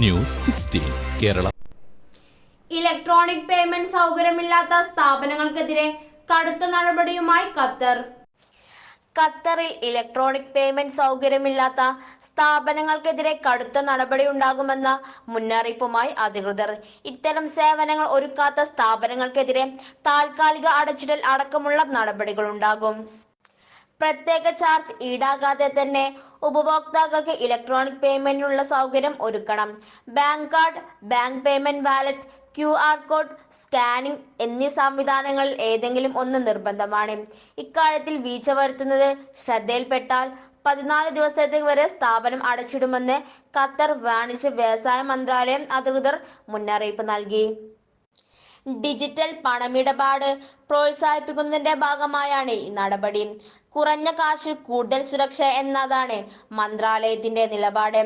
News 16 Kerala. Electronic payment സൗകര്യമില്ലാത്ത സ്ഥാപനങ്ങൾക്കെതിരെ കടുത്ത നടപടിയുമായി Qatar. ഖത്തറിൽ ഇലക്ട്രോണിക് പേയ്മെന്റ് സൗകര്യമില്ലാത്ത സ്ഥാപനങ്ങൾക്കെതിരെ കടുത്ത നടപടിയുണ്ടാകുമെന്ന മുന്നറിയിപ്പുമായി അധികൃതർ. ഇത്തരം സേവനങ്ങൾ ഒരുക്കാത്ത സ്ഥാപനങ്ങൾക്കെതിരെ താൽക്കാലിക അടച്ചിടൽ അടക്കമുള്ള നടപടികളുണ്ടാകും. പ്രത്യേക ചാർജ് ഈടാക്കാതെ തന്നെ ഉപഭോക്താക്കൾക്ക് ഇലക്ട്രോണിക് പേയ്മെന്റിനുള്ള സൗകര്യം ഒരുക്കണം. Bank card, bank payment wallet, QR code scanning എന്നീ സംവിധാനങ്ങളിൽ ഏതെങ്കിലും ഒന്ന് നിർബന്ധമാണ്. ഇക്കാര്യത്തിൽ വീഴ്ച വരുത്തുന്നത് ശ്രദ്ധയിൽപ്പെട്ടാൽ 14 ദിവസത്തേക്ക് വരെ സ്ഥാപനം അടച്ചിടുമെന്ന് ഖത്തർ വാണിജ്യ വ്യവസായ മന്ത്രാലയം അധികൃതർ മുന്നറിയിപ്പ് നൽകി. ഡിജിറ്റൽ പണമിടപാട് പ്രോത്സാഹിപ്പിക്കുന്നതിന്റെ ഭാഗമായാണ് ഈ നടപടി. കുറഞ്ഞ കാശിൽ കൂടുതൽ സുരക്ഷ എന്നതാണ് മന്ത്രാലയത്തിന്റെ നിലപാട്.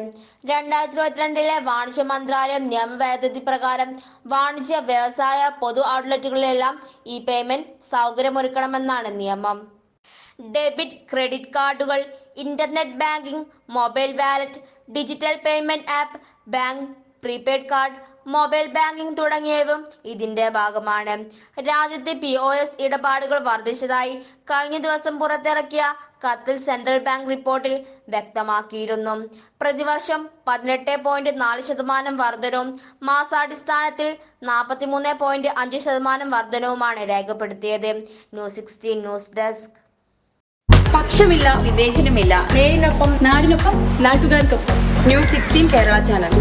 2022 വാണിജ്യ മന്ത്രാലയം നിയമഭേദഗതി പ്രകാരം വാണിജ്യ, വ്യവസായ, പൊതു ഔട്ട്ലെറ്റുകളിലെല്ലാം ഈ പേയ്മെന്റ് സൗകര്യമൊരുക്കണമെന്നാണ് നിയമം. ഡെബിറ്റ്, ക്രെഡിറ്റ് കാർഡുകൾ, internet banking, mobile wallet, digital payment app, bank prepaid card, mobile banking തുടങ്ങിയവയും ഇതിന്റെ ഭാഗമാണ്. രാജ്യത്തെ POS ഇടപാടുകൾ വർദ്ധിച്ചതായി കഴിഞ്ഞ ദിവസം പുറത്തിറക്കിയ ഖത്തർ സെൻട്രൽ ബാങ്ക് റിപ്പോർട്ടിൽ വ്യക്തമാക്കിയിരുന്നു. പ്രതിവർഷം 18.4% വർധനവും മാസാടിസ്ഥാനത്തിൽ 43.5% വർധനവുമാണ് രേഖപ്പെടുത്തിയത്. News 16 news desk. പക്ഷമില്ല, വിവേചനമില്ല. നേരിനൊപ്പം, നാടിനൊപ്പം, നാട്ടുകാർക്കൊപ്പം. News 16 Kerala channel.